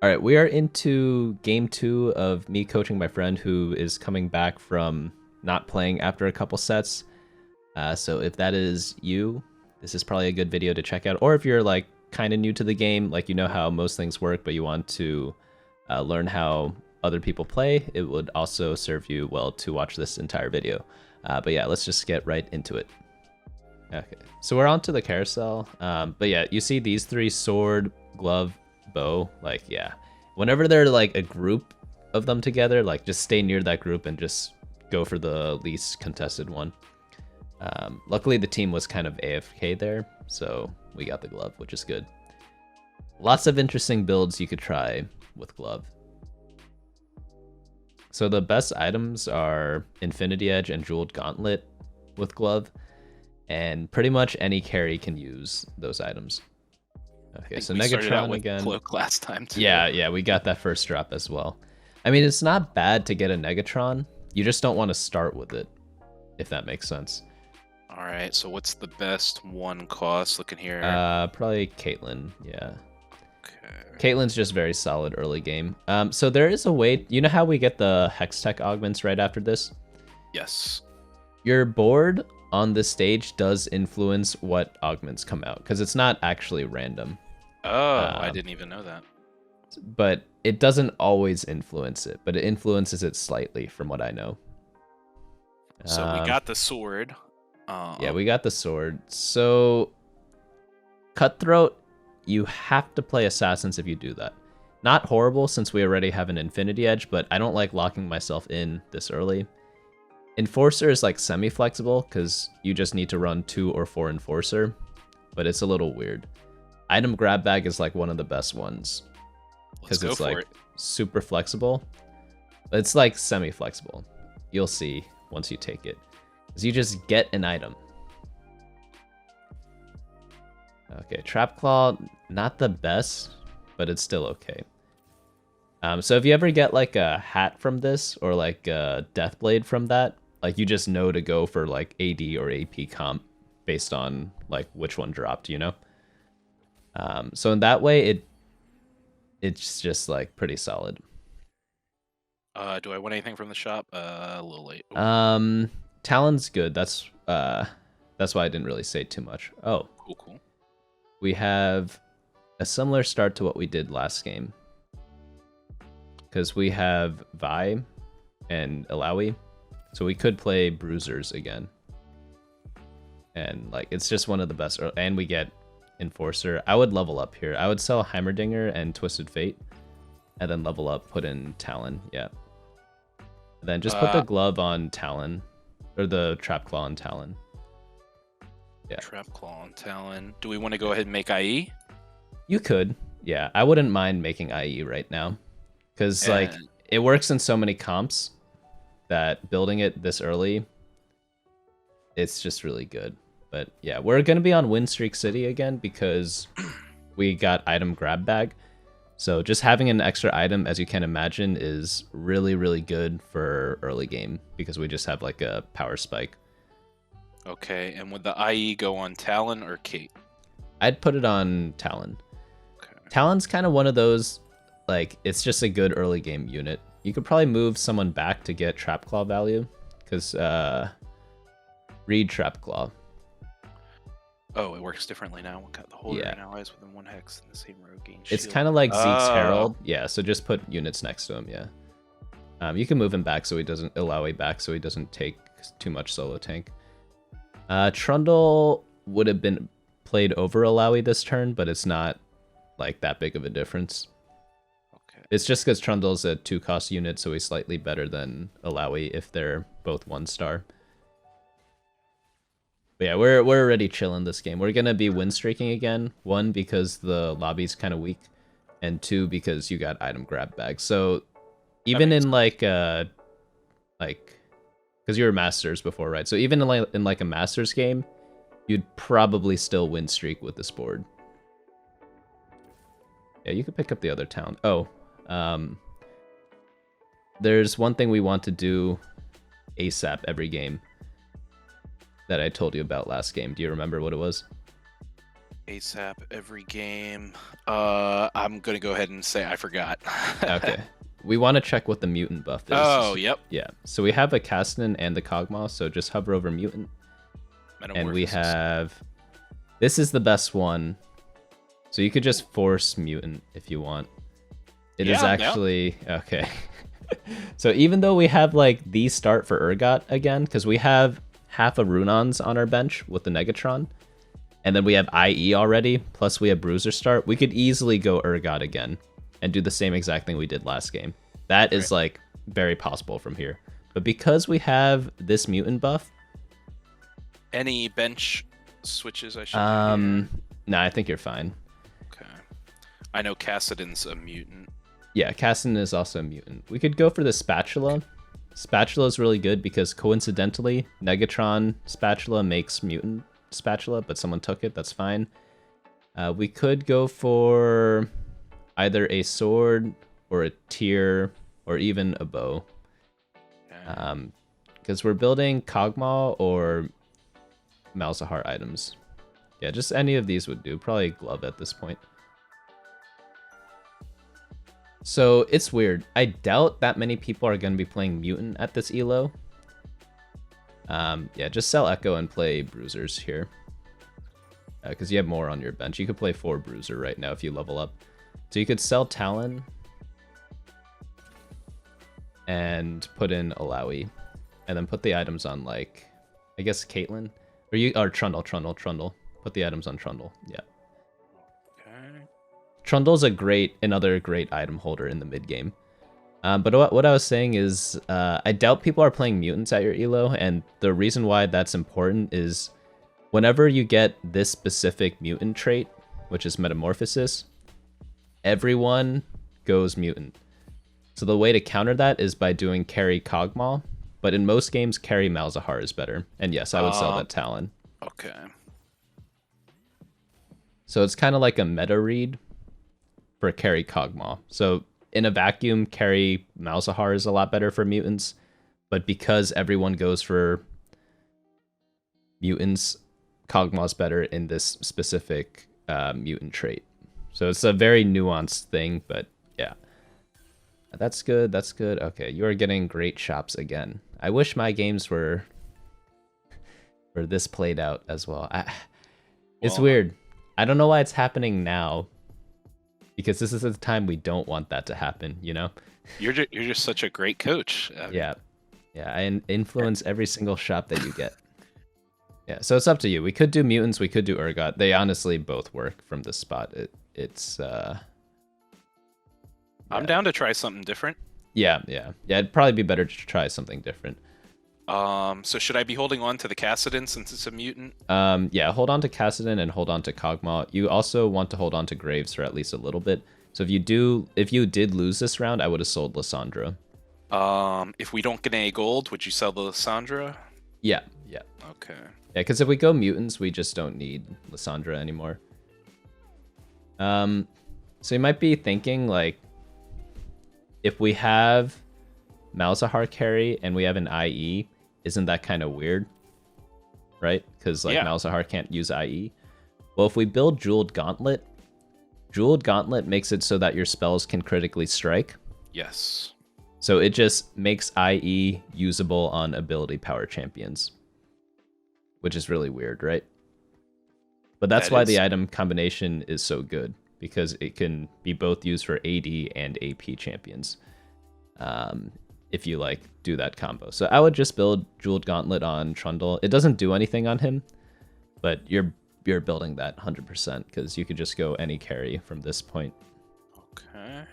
All right, we are into game 2 of me coaching my friend who is coming back from not playing after a couple sets. So if that is you, this is probably a good video to check out. Or if you're like kind of new to the game, like you know how most things work, but you want to learn how other people play, it would also serve you well to watch this entire video. But yeah, let's just get right into it. Okay, so we're on to the carousel. But yeah, you see these three: sword, glove, bow. Like, yeah, whenever they're like a group of them together, like just stay near that group and just go for the least contested one. Luckily the team was kind of AFK there, so we got the glove, which is good. Lots of interesting builds you could try with glove. So the best items are Infinity Edge and Jeweled Gauntlet with glove, and pretty much any carry can use those items. Okay, so Negatron again. Cloak last time too. Yeah, we got that first drop as well. I mean, it's not bad to get a Negatron. You just don't want to start with it, if that makes sense. All right, so what's the best one cost looking here? Probably Caitlyn, yeah. Okay. Caitlyn's just very solid early game. So there is a way, you know how we get the Hextech augments right after this? Yes. Your board on this stage does influence what augments come out, because it's not actually random. Oh, I didn't even know that. But it doesn't always influence it, but it influences it slightly from what I know. So we got the sword. Yeah, we got the sword. So Cutthroat, you have to play Assassins if you do that. Not horrible since we already have an Infinity Edge, but I don't like locking myself in this early. Enforcer is like semi-flexible because you just need to run 2 or 4 Enforcer, but it's a little weird. Item Grab Bag is like one of the best ones because it's like super flexible. It's like semi-flexible. You'll see once you take it. Because you just get an item. Okay, Trap Claw, not the best, but it's still okay. So if you ever get like a hat from this or like a Death Blade from that, like you just know to go for like AD or AP comp based on like which one dropped, you know? So in that way, it's just like pretty solid. Do I want anything from the shop? A little late. Ooh. Talon's good. That's why I didn't really say too much. Oh, cool. We have a similar start to what we did last game, because we have Vi and Ilaoi, so we could play Bruisers again. And like it's just one of the best, and we get Enforcer. I would level up here. I would sell Heimerdinger and Twisted Fate, and then level up, put in Talon. Yeah. And then just put the glove on Talon, or the Trap Claw on Talon. Yeah. Trap Claw on Talon. Do we want to go ahead and make IE? You could. Yeah, I wouldn't mind making IE right now, because like it works in so many comps that building it this early, it's just really good. But yeah, we're gonna be on Win Streak City again because we got item grab bag. So just having an extra item, as you can imagine, is really, really good for early game because we just have like a power spike. Okay, and would the IE go on Talon or Kate? I'd put it on Talon. Okay. Talon's kind of one of those, like, it's just a good early game unit. You could probably move someone back to get Trap Claw value, because read Trap Claw. Oh, it works differently now. Got the holder and allies within 1 hex in the same row gain shield. It's kind of like Zeke's Herald. Yeah, so just put units next to him, yeah. You can move him back so he doesn't, Ilaoi back so he doesn't take too much solo tank. Trundle would have been played over Ilaoi this turn, but it's not like that big of a difference. Okay. It's just because Trundle's a 2-cost unit, so he's slightly better than Ilaoi if they're both 1-star. But yeah, we're already chilling this game. We're gonna be win streaking again. 1, because the lobby's kind of weak, and 2, because you got item grab bag. So even in like because you were Masters before, right? So even in like a Masters game, you'd probably still win streak with this board. Yeah, you could pick up the other town. Oh, there's one thing we want to do ASAP every game that I told you about last game. Do you remember what it was? ASAP every game. I'm gonna go ahead and say I forgot. Okay. We want to check what the mutant buff is. Oh, yep. Yeah. So we have a Castanen and the Kog'Maw, so just hover over mutant. And we have... This is the best one. So you could just force mutant if you want. It is actually... Yeah. Okay. So even though we have like the start for Urgot again, because we have half a Runons on our bench with the Negatron, and then we have IE already, plus we have Bruiser start, we could easily go Urgot again and do the same exact thing we did last game. That is like very possible from here. But because we have this mutant buff... Any bench switches I should No, I think you're fine. Okay. I know Cassidon's a mutant. Yeah, Cassidy is also a mutant. We could go for the Spatula. Spatula is really good because coincidentally, Negatron Spatula makes mutant Spatula, but someone took it. That's fine. We could go for either a sword or a tear or even a bow. Because we're building Kog'Maw or Malzahar items. Yeah, just any of these would do. Probably glove at this point. So it's weird. I doubt that many people are going to be playing mutant at this elo. Yeah, just sell Echo and play bruisers here. Because you have more on your bench. You could play 4 bruiser right now if you level up. So you could sell Talon and put in Alawi. And then put the items on, like, I guess Caitlyn? Or Trundle. Put the items on Trundle. Yeah. Trundle's another great item holder in the mid game. But what I was saying is, I doubt people are playing mutants at your elo, and the reason why that's important is whenever you get this specific mutant trait, which is Metamorphosis, everyone goes mutant. So the way to counter that is by doing carry Kog'Maw, but in most games, carry Malzahar is better. And yes, I would sell that Talon. Okay. So it's kind of like a meta read for carry Kog'Maw. So in a vacuum, carry Malzahar is a lot better for mutants, but because everyone goes for mutants, Kog'Maw's better in this specific mutant trait. So it's a very nuanced thing, but yeah. That's good, that's good. Okay, you are getting great shops again. I wish my games were this played out as well. It's weird. I don't know why it's happening now, because this is the time we don't want that to happen, you know? You're just such a great coach. Yeah. Yeah, I influence every single shop that you get. Yeah, so it's up to you. We could do mutants, we could do Urgot. They honestly both work from this spot. I'm down to try something different. Yeah, it'd probably be better to try something different. So should I be holding on to the Cassidon since it's a mutant? Yeah, hold on to Cassidon and hold on to Kog'Maw. You also want to hold on to Graves for at least a little bit. So if you did lose this round, I would have sold Lysandra. If we don't get any gold, would you sell the Lysandra? Yeah. Okay. Yeah, because if we go mutants, we just don't need Lysandra anymore. So you might be thinking, like, if we have Malzahar carry and we have an IE, isn't that kind of weird? Right? Because Malzahar can't use IE. Well, if we build Jeweled Gauntlet makes it so that your spells can critically strike. Yes. So it just makes IE usable on ability power champions, which is really weird, right? But that's why the item combination is so good, because it can be both used for AD and AP champions. If you like do that combo. So I would just build Jeweled Gauntlet on Trundle. It doesn't do anything on him, but you're building that 100% because you could just go any carry from this point. Okay.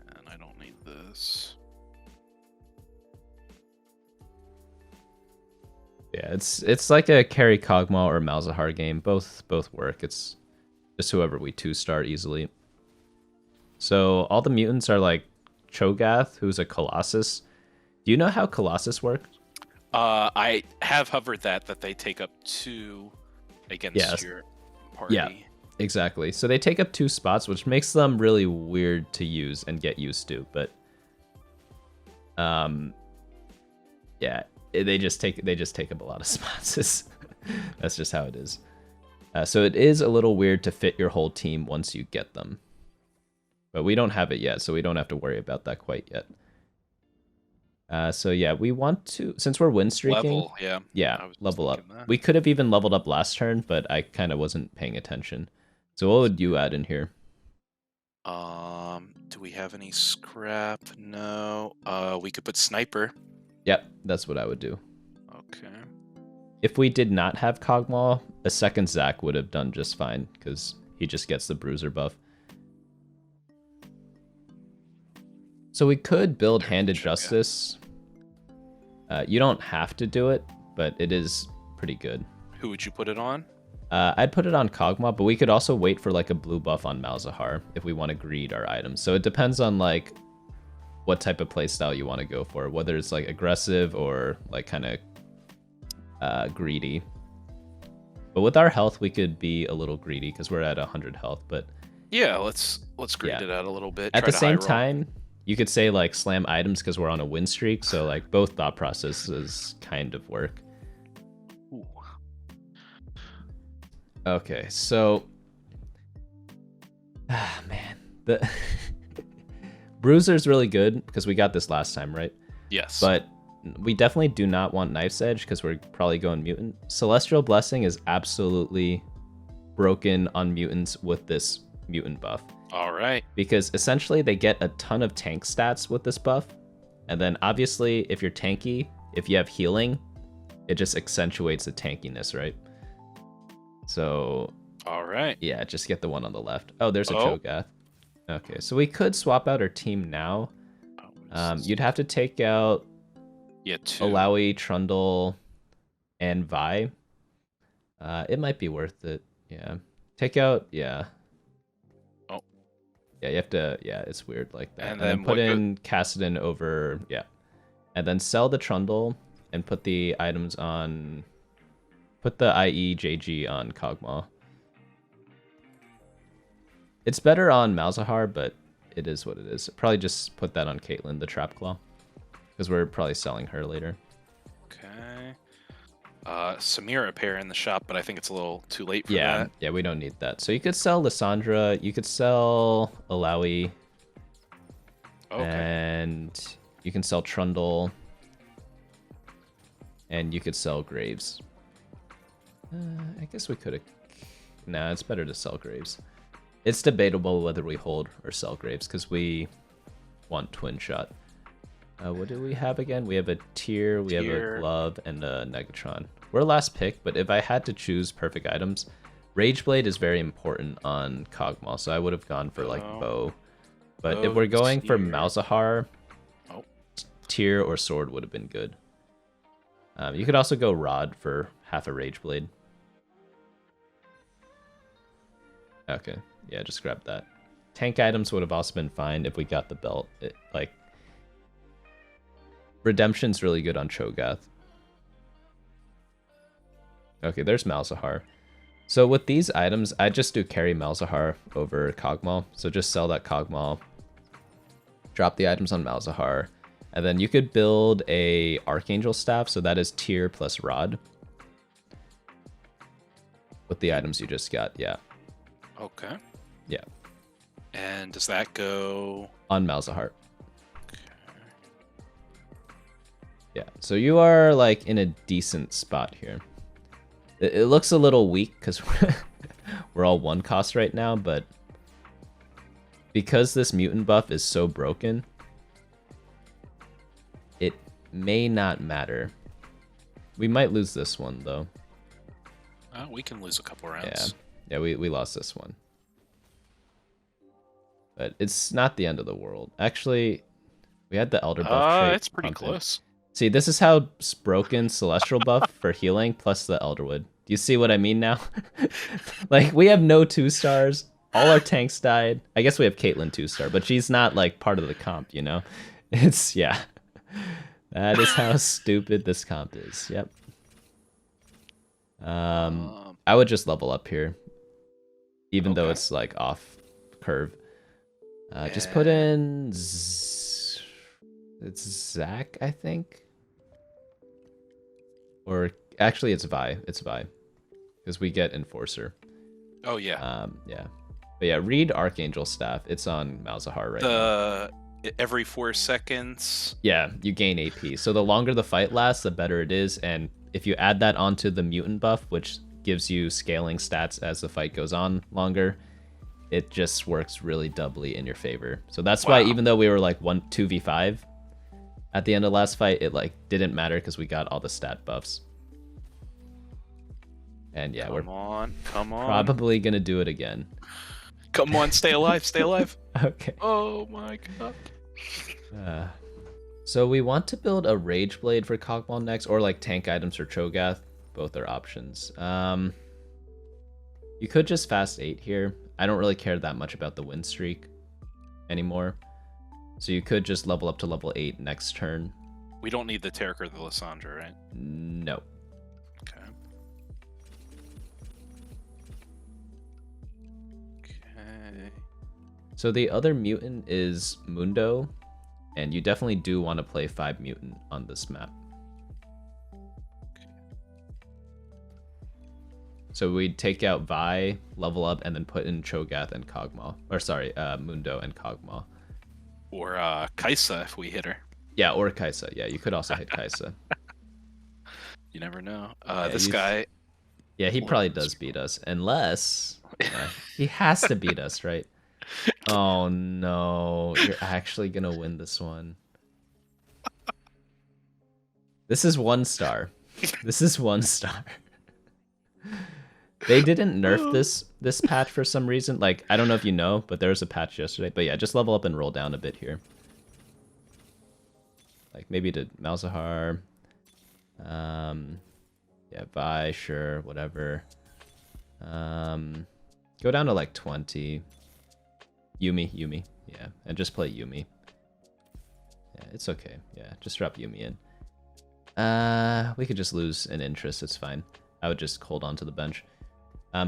And I don't need this. Yeah, it's like a carry Kog'Maw or Malzahar game. Both work. It's just whoever we 2-star easily. So all the mutants are like Cho'Gath, who's a Colossus. Do you know how Colossus works? I have hovered that they take up 2 against your party. Yeah, exactly. So they take up 2 spots, which makes them really weird to use and get used to. But yeah, they just take up a lot of spots. That's just how it is. So it is a little weird to fit your whole team once you get them. But we don't have it yet, so we don't have to worry about that quite yet. So yeah, we want to, since we're win streaking, level, yeah. Yeah, level up. That. We could have even leveled up last turn, but I kind of wasn't paying attention. So what would you add in here? Do we have any scrap? No. We could put sniper. Yep, that's what I would do. Okay. If we did not have Cogmaw, a second Zac would have done just fine, because he just gets the bruiser buff. So we could build Handed Justice. You don't have to do it, but it is pretty good. Who would you put it on? I'd put it on Cogmaw, but we could also wait for like a blue buff on Malzahar if we want to greed our items. So it depends on like what type of playstyle you want to go for, whether it's like aggressive or like kind of greedy. But with our health, we could be a little greedy because we're at 100 health. But yeah, let's greed it out a little bit. At the same time, you could say like slam items because we're on a win streak. So like both thought processes kind of work. Ooh. Okay, so man, the bruiser's really good because we got this last time, right? Yes. But we definitely do not want Knife's Edge because we're probably going mutant. Celestial Blessing is absolutely broken on mutants with this mutant buff. All right. Because essentially they get a ton of tank stats with this buff. And then obviously if you're tanky, if you have healing, it just accentuates the tankiness, right? So... all right. Yeah, just get the one on the left. Oh, there's a Cho'Gath. Okay, so we could swap out our team now. You'd have to take out... yeah, 2. Alawi, Trundle, and Vi. It might be worth it. Yeah. Take out... yeah. Yeah, you have to, yeah, it's weird like that. And then put in Kassadin over, yeah. And then sell the Trundle and put the items on, put the IE JG on Cogmaw. It's better on Malzahar, but it is what it is. Probably just put that on Caitlyn, the Trap Claw, because we're probably selling her later. Okay. Samira pair in the shop, but I think it's a little too late for that. Yeah, we don't need that. So you could sell Lissandra, you could sell Alawi, and you can sell Trundle, and you could sell Graves. I guess we could have... nah, it's better to sell Graves. It's debatable whether we hold or sell Graves, because we want Twin Shot. What do we have again? We have a Tear, we have a Glove, and a Negatron. We're last pick, but if I had to choose perfect items, Rageblade is very important on Cogmaw, so I would have gone for like Bow. But if we're going for Malzahar, Tear or Sword would have been good. You could also go Rod for half a Rageblade. Okay, yeah, just grab that. Tank items would have also been fine if we got the belt. Like, Redemption's really good on Cho'Gath. Okay, there's Malzahar. So with these items, I just do carry Malzahar over Cogmaw. So just sell that Cogmaw, drop the items on Malzahar, and then you could build a Archangel Staff, so that is Tear plus Rod. With the items you just got, yeah. Okay. Yeah. And does that go... on Malzahar. Yeah, so you are like in a decent spot here. It looks a little weak because we're all one cost right now, but because this mutant buff is so broken, it may not matter. We might lose this one though. We can lose a couple rounds. Yeah, we lost this one. But it's not the end of the world. Actually, we had the Elder buff trait. It's pretty close. See, this is how broken Celestial buff for healing plus the Elderwood. Do you see what I mean now? Like, we have no 2-stars. All our tanks died. I guess we have Caitlyn 2-star, but she's not, like, part of the comp, you know? It's, yeah. That is how stupid this comp is. Yep. I would just level up here. Even though it's, like, off curve. Just put in... it's Zac, I think? Or actually, it's Vi. It's Vi, because we get Enforcer. Oh yeah. Yeah. But yeah, read Archangel Staff. It's on Malzahar right now. Every 4 seconds. Yeah, you gain AP. So the longer the fight lasts, the better it is. And if you add that onto the mutant buff, which gives you scaling stats as the fight goes on longer, it just works really doubly in your favor. So that's why even though we were like 2v5 at the end of last fight, it like didn't matter because we got all the stat buffs. And yeah, come on. Probably gonna do it again. Come on, stay alive, stay alive. Okay. Oh my god. So we want to build a Rage Blade for Cogmal next, or like tank items for Cho'Gath. Both are options. You could just fast 8 here. I don't really care that much about the win streak anymore. So you could just level up to level 8 next turn. We don't need the Taric or the Lysandra, right? No. Okay. So the other mutant is Mundo, and you definitely do want to play 5 mutant on this map. So we'd take out Vi, level up, and then put in Cho'Gath and Kog'Maw. Or sorry, Mundo and Kog'Maw. Or Kai'Sa if we hit her. Yeah, or Kai'Sa. Yeah, you could also hit Kai'Sa. You never know. Yeah, this guy... Yeah, he probably does beat us. Unless... he has to beat us, right? Oh no, you're actually gonna win this one. This is 1 star. This is 1 star. They didn't nerf this patch for some reason. Like, I don't know if you know, but there was a patch yesterday. But yeah, just level up and roll down a bit here. Like maybe to Malzahar. Yeah, Vi, sure, whatever. Go down to like 20. Yumi, yeah, and just play Yumi. Yeah, it's okay. Yeah, just drop Yumi in. We could just lose an interest. It's fine. I would just hold on to the bench.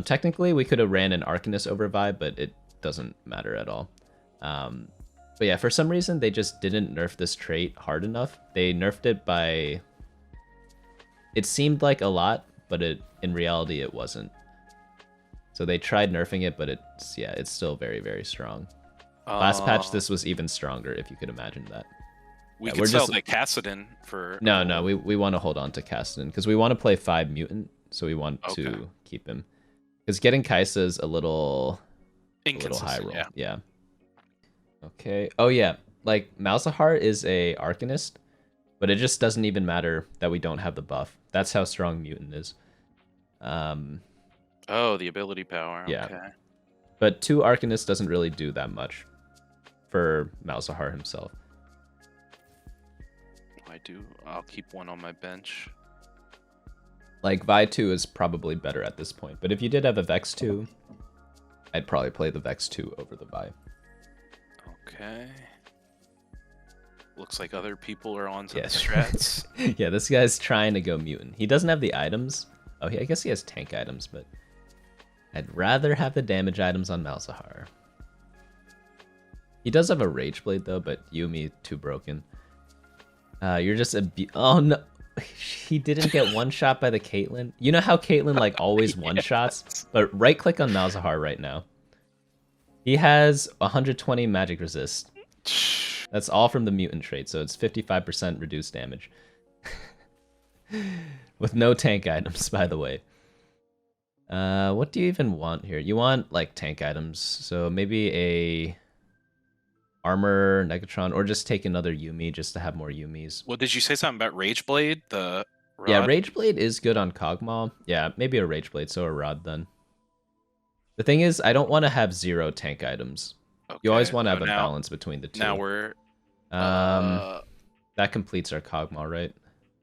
Technically, we could have ran an Arcanist over Vi, but it doesn't matter at all. But yeah, for some reason, they just didn't nerf this trait hard enough. They nerfed it by... It seemed like a lot, but in reality, it wasn't. So they tried nerfing it, but it's still very, very strong. Last patch, this was even stronger, if you could imagine that. We could sell like Kassadin for... No, we want to hold on to Kassadin, because we want to play 5 Mutant, so we want to keep him. Because getting Kai'Sa is a little high roll. Yeah. Okay. Oh yeah, like Malzahar is a Arcanist, but it just doesn't even matter that we don't have the buff. That's how strong Mutant is. Oh, the ability power. Yeah. Okay. But 2 Arcanists doesn't really do that much for Malzahar himself. I'll keep 1 on my bench. Like, Vi 2 is probably better at this point. But if you did have a Vex 2, I'd probably play the Vex 2 over the Vi. Okay. Looks like other people are on to the strats. Yeah, this guy's trying to go Mutant. He doesn't have the items. Oh, I guess he has tank items, but I'd rather have the damage items on Malzahar. He does have a Rage Blade, though, but Yumi, too broken. You're just a... Oh, no. He didn't get one-shot by the Caitlyn. You know how Caitlyn, like, always one-shots? But right-click on Malzahar right now. He has 120 magic resist. That's all from the mutant trait, so it's 55% reduced damage. With no tank items, by the way. What do you even want here? You want, like, tank items. So maybe a... Armor, Negatron, or just take another Yumi just to have more Yumis. Well, did you say something about Rage Blade? The rod? Yeah, Rage Blade is good on Kog'Maw. Yeah, maybe a Rage Blade, so a Rod then. The thing is, I don't want to have 0 tank items. Okay, you always want to have a balance between the 2. Now we're... That completes our Kog'Maw, right?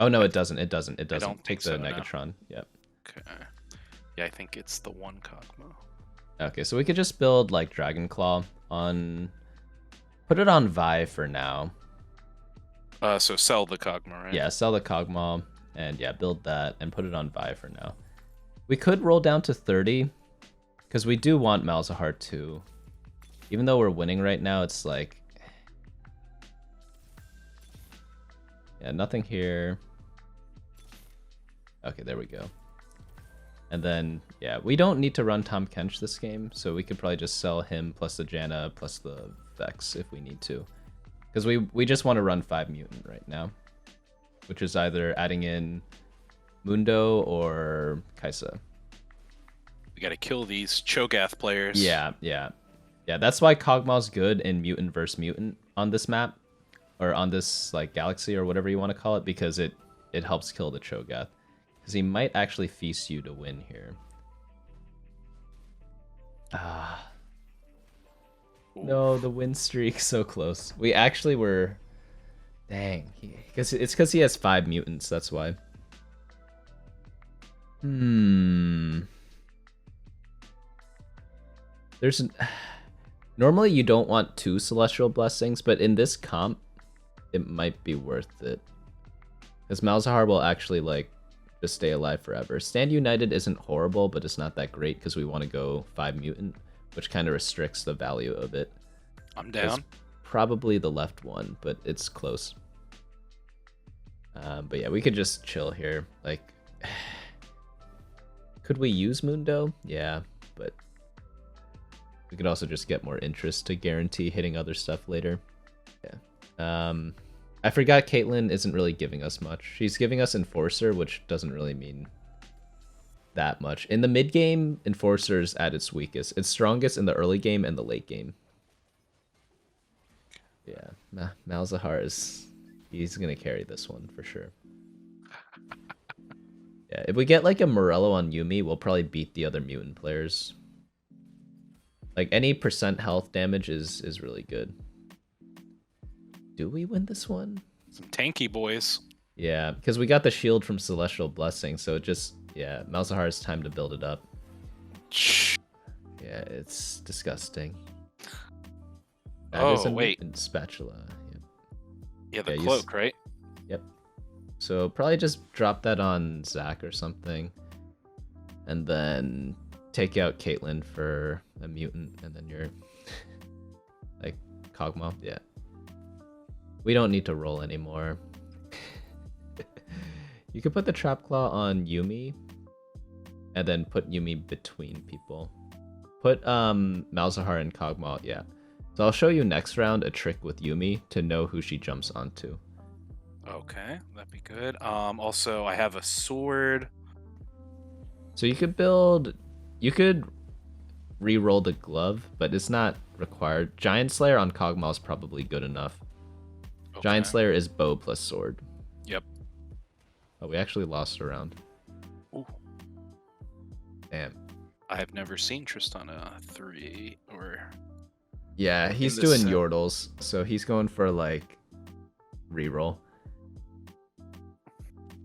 Oh, no, it doesn't. It doesn't. It doesn't. Take the so, Negatron. No. Yep. Okay. Yeah, I think it's the 1 Kog'Maw. Okay, so we could just build, like, Dragon Claw on... Put it on Vi for now. So sell the Kog'Maw, right? Yeah, sell the Kog'Maw, and yeah, build that, and put it on Vi for now. We could roll down to 30, because we do want Malzahar too. Even though we're winning right now, it's like... Yeah, nothing here. Okay, there we go. And then, yeah, we don't need to run Tom Kench this game, so we could probably just sell him plus the Janna plus the Vex if we need to. Because we just want to run 5 Mutant right now, which is either adding in Mundo or Kaisa. We gotta kill these Cho'Gath players. Yeah. That's why Kog'Maw's good in Mutant versus Mutant on this map, or on this like galaxy or whatever you want to call it, because it helps kill the Cho'Gath. Because he might actually feast you to win here. Ah. No, the win streak so close. We actually were. Dang, it's because he has 5 mutants. That's why. There's normally you don't want 2 celestial blessings, but in this comp, it might be worth it. Because Malzahar will actually like just stay alive forever. Stand United isn't horrible, but it's not that great because we want to go 5 mutant, which kind of restricts the value of it. I'm down. It's probably the left one, but it's close. But yeah, we could just chill here. Like, could we use Mundo? Yeah, but we could also just get more interest to guarantee hitting other stuff later. Yeah. I forgot Caitlyn isn't really giving us much. She's giving us Enforcer, which doesn't really mean that much. In the mid game, Enforcer's at its weakest. It's strongest in the early game and the late game. Yeah, Malzahar he's gonna carry this one for sure. Yeah, if we get like a Morello on Yuumi, we'll probably beat the other mutant players. Like any % health damage is really good. Do we win this one? Some tanky boys. Yeah, because we got the shield from Celestial Blessing, so it just, yeah, Malzahar's time to build it up. Yeah, it's disgusting. Oh, wait. Spatula. Yep. Yeah, the cloak, right? Yep. So probably just drop that on Zach or something. And then take out Caitlyn for a mutant, and then you're like Kog'Maw. Yeah. We don't need to roll anymore. You could put the Trap Claw on Yuumi, and then put Yuumi between people. Put Malzahar and Kog'Maw, yeah. So I'll show you next round a trick with Yuumi to know who she jumps onto. Okay, that'd be good. Also, I have a sword. So you could re-roll the glove, but it's not required. Giant Slayer on Kog'Maw is probably good enough. Okay. Giant Slayer is bow plus sword. Yep. Oh, we actually lost a round. Ooh. Damn. I have never seen Tristana 3 or... Yeah, he's doing Yordles, so he's going for like reroll.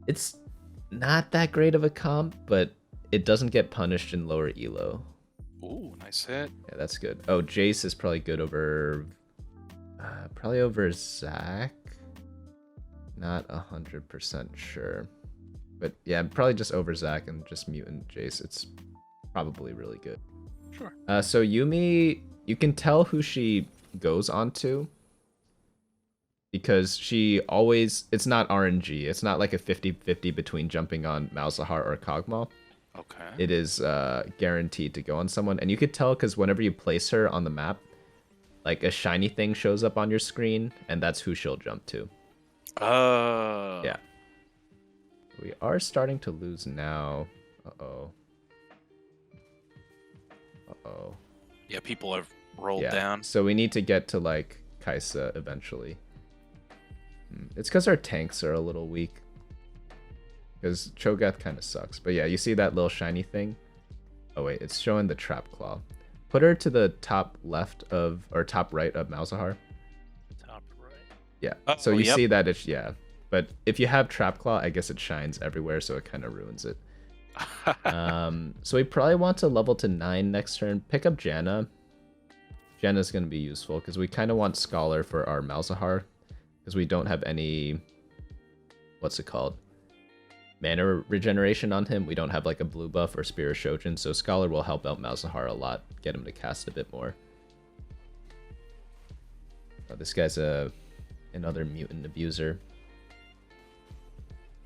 It's not that great of a comp, but it doesn't get punished in lower elo. Ooh, nice hit. Yeah, that's good. Oh, Jace is probably good over... probably over Zach. Not 100% sure. But yeah, probably just over Zach and just Mutant Jace. It's probably really good. Sure. So Yuumi, you can tell who she goes onto. Because she always... It's not RNG. It's not like a 50-50 between jumping on Malzahar or Kog'Maw. Okay. It is guaranteed to go on someone. And you could tell because whenever you place her on the map, like a shiny thing shows up on your screen, and that's who she'll jump to. Oh. Yeah. We are starting to lose now. Uh-oh. Uh-oh. Yeah, people have rolled down. So we need to get to, like, Kaisa eventually. It's because our tanks are a little weak. Because Cho'Gath kind of sucks. But yeah, you see that little shiny thing? Oh wait, it's showing the Trap Claw. Put her to the top left of, or top right of Malzahar. Top right. Yeah, so you see that it's, yeah. But if you have Trap Claw, I guess it shines everywhere, so it kind of ruins it. So we probably want to level to 9 next turn. Pick up Janna. Janna's going to be useful, because we kind of want Scholar for our Malzahar. Because we don't have any... What's it called? Mana regeneration on him. We don't have like a blue buff or Spear of Shojin, so Scholar will help out Malzahar a lot, get him to cast a bit more. Oh, this guy's another mutant abuser.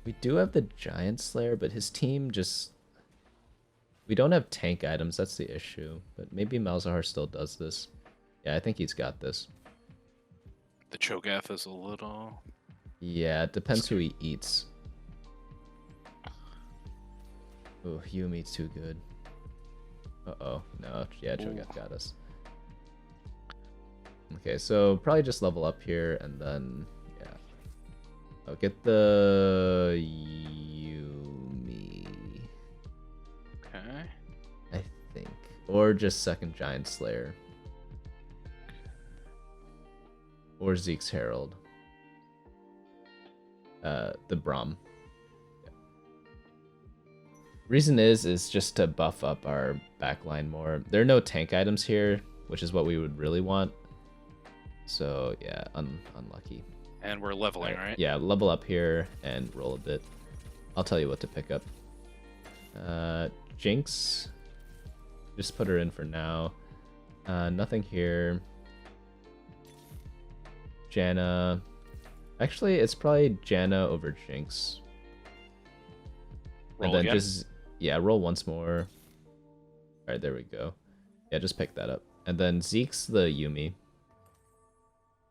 We do have the Giant Slayer, but his team just... We don't have tank items, that's the issue. But maybe Malzahar still does this. Yeah, I think he's got this. The Cho'Gath is a little... Yeah, it depends who he eats. Oh, Yumi's too good. Uh-oh. No, yeah, Cho'Gath got us. Okay, so probably just level up here, and then, yeah. I'll get the Yumi. Okay. I think. Or just second Giant Slayer. Or Zeke's Herald. The Braum. Yeah. Reason is just to buff up our backline more. There are no tank items here, which is what we would really want. So yeah, unlucky. And we're leveling, right? Yeah, level up here and roll a bit. I'll tell you what to pick up. Jinx. Just put her in for now. Nothing here. Janna. Actually, it's probably Janna over Jinx. Roll and then again? just, yeah, roll once more. Alright, there we go. Yeah, just pick that up. And then Zeke's the Yumi.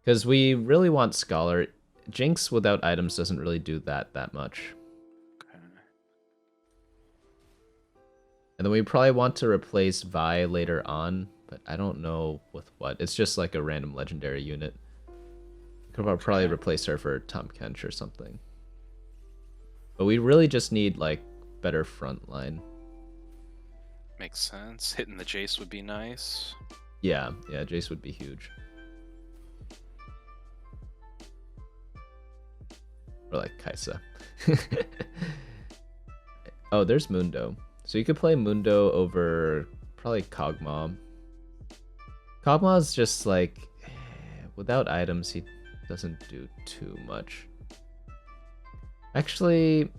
Because we really want Scholar. Jinx without items doesn't really do that much. Okay. And then we probably want to replace Vi later on, but I don't know with what. It's just like a random legendary unit. Could probably replace her for Tom Kench or something. But we really just need, like, better front line. Makes sense. Hitting the Jace would be nice. Yeah, Jace would be huge. Or like Kaisa. Oh, there's Mundo. So you could play Mundo over probably Kog'Maw. Kog'Maw's just like, without items, he doesn't do too much. Actually,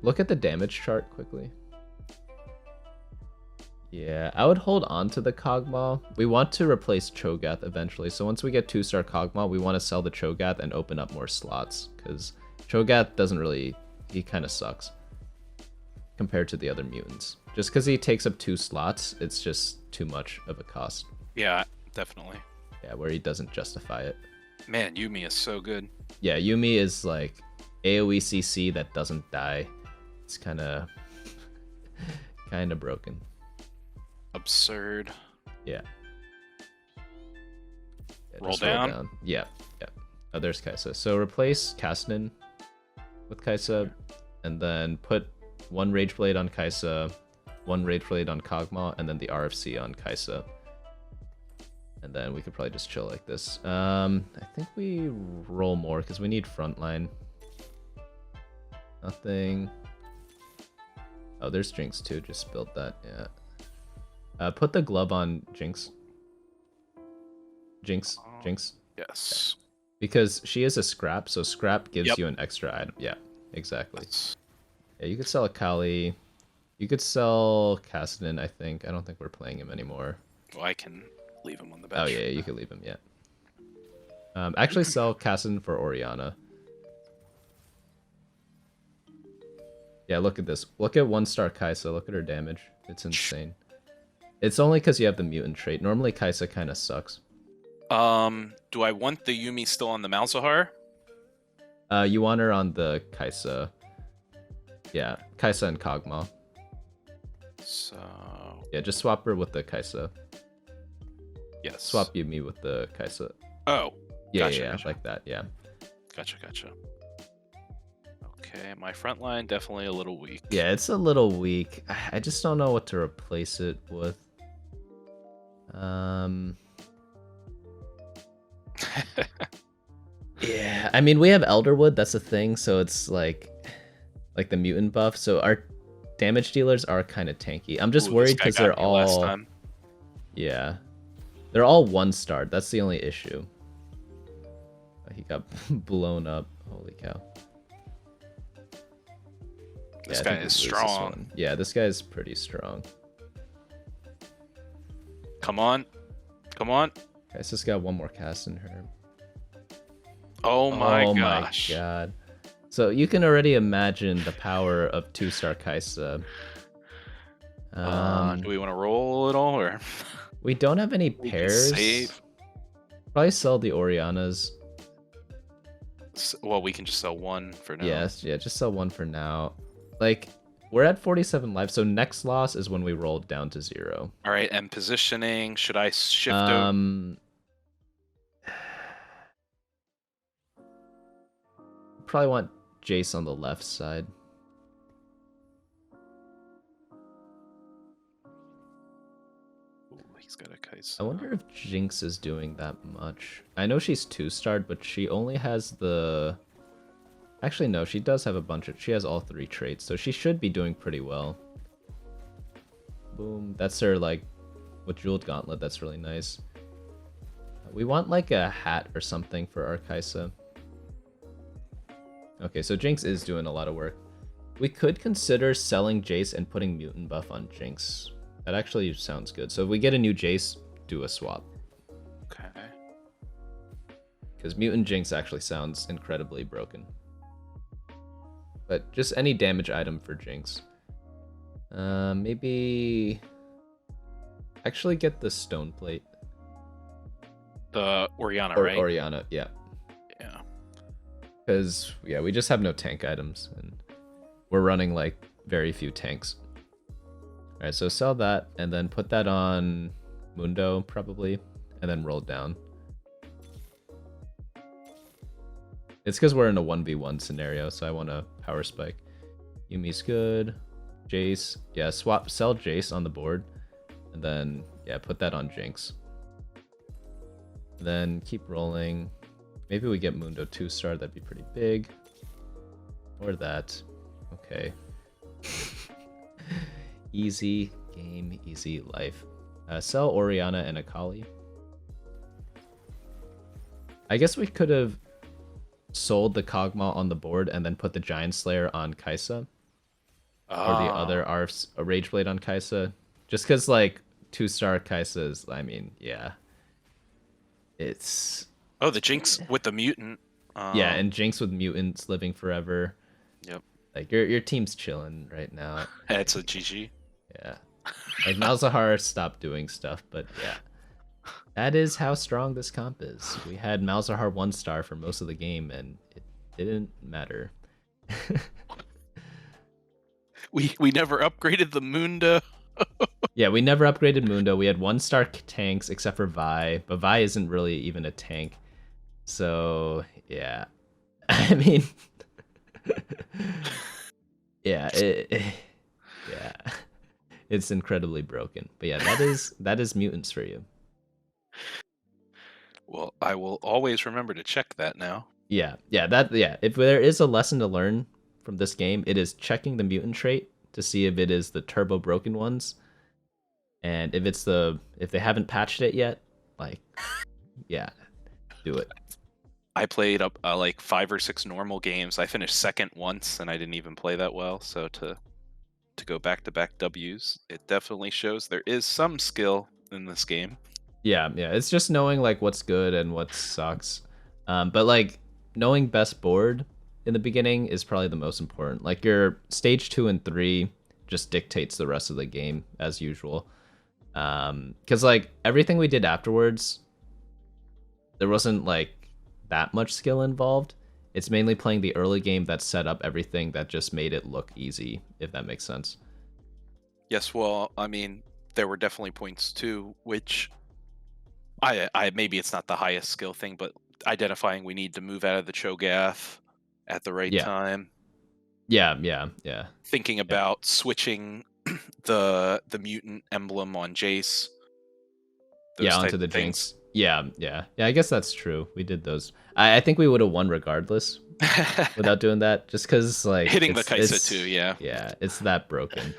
look at the damage chart quickly. Yeah, I would hold on to the Kog'Maw. We want to replace Cho'Gath eventually, so once we get 2-star Kog'Maw, we want to sell the Cho'Gath and open up more slots, because Cho'Gath doesn't really... he kind of sucks compared to the other mutants. Just because he takes up 2 slots, it's just too much of a cost. Yeah, definitely. Yeah, where he doesn't justify it. Man, Yuumi is so good. Yeah, Yuumi is like AoE CC that doesn't die. It's kind of broken. Absurd. Yeah. Roll down. Yeah. Oh, there's Kaisa. So replace Kasnin with Kaisa, and then put 1 Rage Blade on Kaisa, 1 Rage Blade on Kog'Maw, and then the RFC on Kaisa. And then we could probably just chill like this. I think we roll more because we need frontline. Nothing. Oh, there's Jinx too. Just build that. Yeah. Put the glove on Jinx. Jinx. Yes. Because she is a scrap, so scrap gives you an extra item. Yeah, exactly. Yeah, you could sell a Kali. You could sell Kassadin, I think. I don't think we're playing him anymore. Well, I can leave him on the bench. Oh, yeah, you could leave him, yeah. Actually, sell Kassadin for Orianna. Yeah, look at this. Look at 1-star Kaisa. Look at her damage. It's insane. It's only because you have the mutant trait. Normally, Kaisa kind of sucks. Do I want the Yuumi still on the Malzahar? You want her on the Kaisa. Yeah, Kaisa and Kog'Maw. So... yeah, just swap her with the Kaisa. yes. Swap Yuumi with the Kaisa. Oh. Yeah, gotcha, yeah, gotcha. like that, yeah. Gotcha. Okay, my front line definitely a little weak. Yeah, it's a little weak. I just don't know what to replace it with. Yeah, I mean, we have Elderwood, that's a thing, so it's like the mutant buff, so our damage dealers are kind of tanky. I'm just worried because they're all... last time. Yeah. They're all 1-star, that's the only issue. He got blown up, holy cow. This guy is strong. Yeah, this guy is pretty strong. Come on. Guys, just got 1 more cast in her. Oh my Oh my gosh. god. So you can already imagine the power of 2-star Kaisa. Do we want to roll it all, or We don't have any we can pairs. save? Probably sell the Orianas. Well, we can just sell one for now. Yes, yeah, just sell one for now. Like, we're at 47 lives, so next loss is when we roll down to 0. All right, and positioning. Should I shift over? Probably want Jace on the left side. He's got a Kai'Sa. I wonder if Jinx is doing that much. I know she's 2-starred, but she only has the... Actually, no, she does have a bunch of... She has all 3 traits, so she should be doing pretty well. Boom. That's her, like, with Jeweled Gauntlet. That's really nice. We want, like, a hat or something for our Kaisa. Okay, so Jinx is doing a lot of work. We could consider selling Jace and putting Mutant buff on Jinx. That actually sounds good. So if we get a new Jace, do a swap. Okay. Because Mutant Jinx actually sounds incredibly broken. But just any damage item for Jinx. Maybe... Actually get the Stone Plate. The Oriana, right? Oriana, yeah. Yeah. Because, yeah, we just have no tank items. And we're running, like, very few tanks. Alright, so sell that, and then put that on Mundo, probably. And then roll down. It's because we're in a 1v1 scenario, so I want a power spike. Yumi's good. Jace. Yeah, sell Jace on the board. And then, yeah, put that on Jinx. Then keep rolling. Maybe we get Mundo 2-star, that'd be pretty big. Or that. Okay. Easy game, easy life. Sell Oriana and Akali. I guess we could have sold the Kog'Maw on the board and then put the Giant Slayer on Kaisa. Or the other Arf's Rageblade on Kaisa. Just because, like, 2-star Kaisa's, I mean, yeah. It's... Oh, the Jinx with the Mutant. Yeah, and Jinx with Mutants living forever. Yep. Like, your team's chilling right now. It's a GG. Yeah. Like, Malzahar stopped doing stuff, but yeah. That is how strong this comp is. We had Malzahar 1-star for most of the game, and it didn't matter. We never upgraded the Mundo. Yeah, we never upgraded Mundo. We had 1-star tanks except for Vi, but Vi isn't really even a tank. So, yeah. I mean... yeah, yeah. It's incredibly broken. But yeah, that is Mutants for you. Well, I will always remember to check that now. Yeah. If there is a lesson to learn from this game, it is checking the Mutant trait to see if it is the turbo broken ones. And if they haven't patched it yet, like, yeah, do it. I played up like 5 or 6 normal games. I finished second once, and I didn't even play that well. So to go back-to-back Ws, it definitely shows there is some skill in this game. Yeah, it's just knowing, like, what's good and what sucks. But, like, knowing best board in the beginning is probably the most important. Like, your stage 2 and 3 just dictates the rest of the game, as usual. Because, like, everything we did afterwards, there wasn't, like, that much skill involved. It's mainly playing the early game that set up everything that just made it look easy, if that makes sense. Yes, well, I mean, there were definitely points too, which I maybe it's not the highest skill thing, but identifying we need to move out of the Cho'Gath at the right time. Yeah. Thinking about switching the mutant emblem on Jace. Onto the Jinx. Yeah. I guess that's true. We did those. I think we would have won regardless without doing that, just because, like, hitting the Kaisa too. Yeah, it's that broken.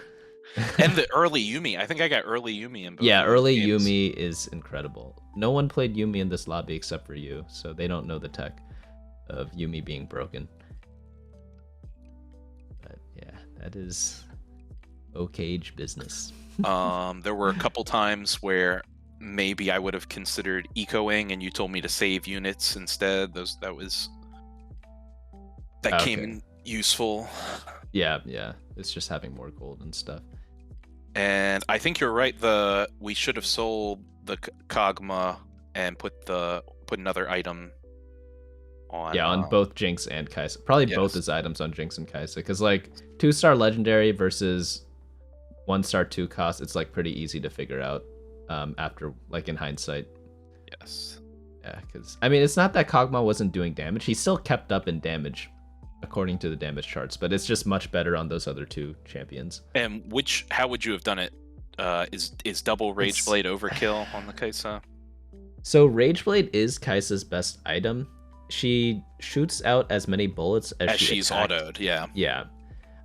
And the early Yuumi. I think I got early Yuumi in both. Yeah, early games. Yuumi is incredible. No one played Yuumi in this lobby except for you, so they don't know the tech of Yuumi being broken. But yeah, that is Okage business. There were a couple times where maybe I would have considered ecoing, and you told me to save units instead. That was that came Okay. in useful. Yeah, yeah. It's just having more gold and stuff. And I think you're right. We should have sold the Kog'Maw and put another item on. Yeah, on both Jinx and Kai'Sa. Probably both Yes. his items on Jinx and Kai'Sa, because like 2-star legendary versus 1-star 2 cost, it's like pretty easy to figure out after, like, in hindsight. Yes. Yeah, because I mean, it's not that Kog'Maw wasn't doing damage. He still kept up in damage according to the damage charts, but it's just much better on those other 2 champions. And how would you have done it? Is double Rage Blade overkill on the Kai'Sa? So Rage Blade is Kai'Sa's best item. She shoots out as many bullets as she's autoed. Yeah. Yeah.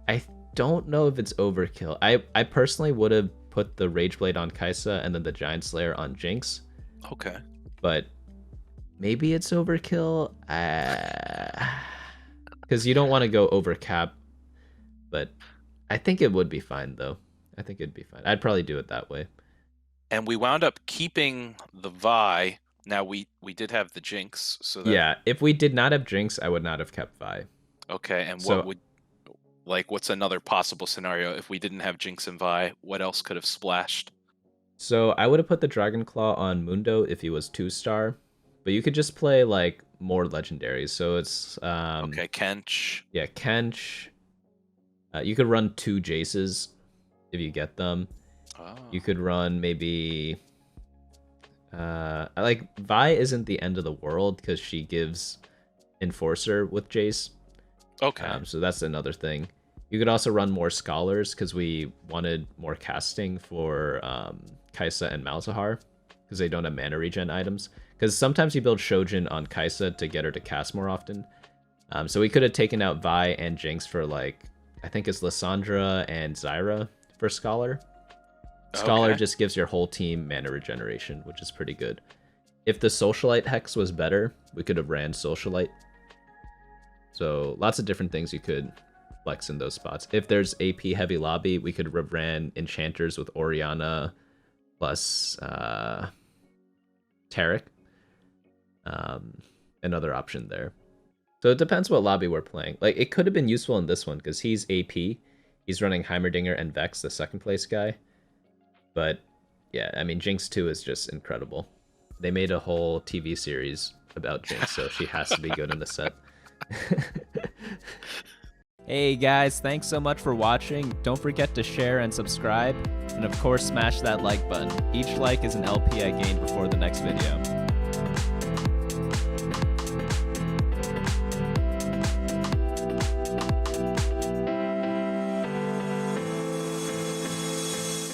I don't know if it's overkill. I personally would have put the Rage Blade on Kai'Sa and then the Giant Slayer on Jinx. Okay. But maybe it's overkill. Because you don't want to go over cap. But I think it would be fine, though. I think it'd be fine. I'd probably do it that way. And we wound up keeping the Vi. Now we did have the Jinx, so that... Yeah, if we did not have Jinx, I would not have kept Vi. Okay, and what's another possible scenario if we didn't have Jinx and Vi? What else could have splashed? So I would have put the Dragon Claw on Mundo if he was 2-star, but you could just play like more legendaries. So it's okay, Kench. Yeah, Kench. You could run 2 Jaces if you get them. Oh. You could run maybe like Vi isn't the end of the world because she gives Enforcer with Jace. Okay. So that's another thing. You could also run more Scholars because we wanted more casting for Kai'Sa and Malzahar because they don't have mana regen items. Because sometimes you build Shojin on Kai'Sa to get her to cast more often. So we could have taken out Vi and Jinx for, like, I think it's Lissandra and Zyra for Scholar. Scholar just gives your whole team mana regeneration, which is pretty good. If the Socialite Hex was better, we could have ran Socialite. So lots of different things you could flex in those spots. If there's AP heavy lobby, we could have ran Enchanters with Orianna plus Taric. Another option there. So it depends what lobby we're playing. Like, it could have been useful in this one because he's AP. He's running Heimerdinger and Vex, the second place guy. But yeah, I mean, Jinx 2 is just incredible. They made a whole TV series about Jinx, so she has to be good in the set. Hey guys, thanks so much for watching. Don't forget to share and subscribe. And of course, smash that like button. Each like is an LP I gain before the next video.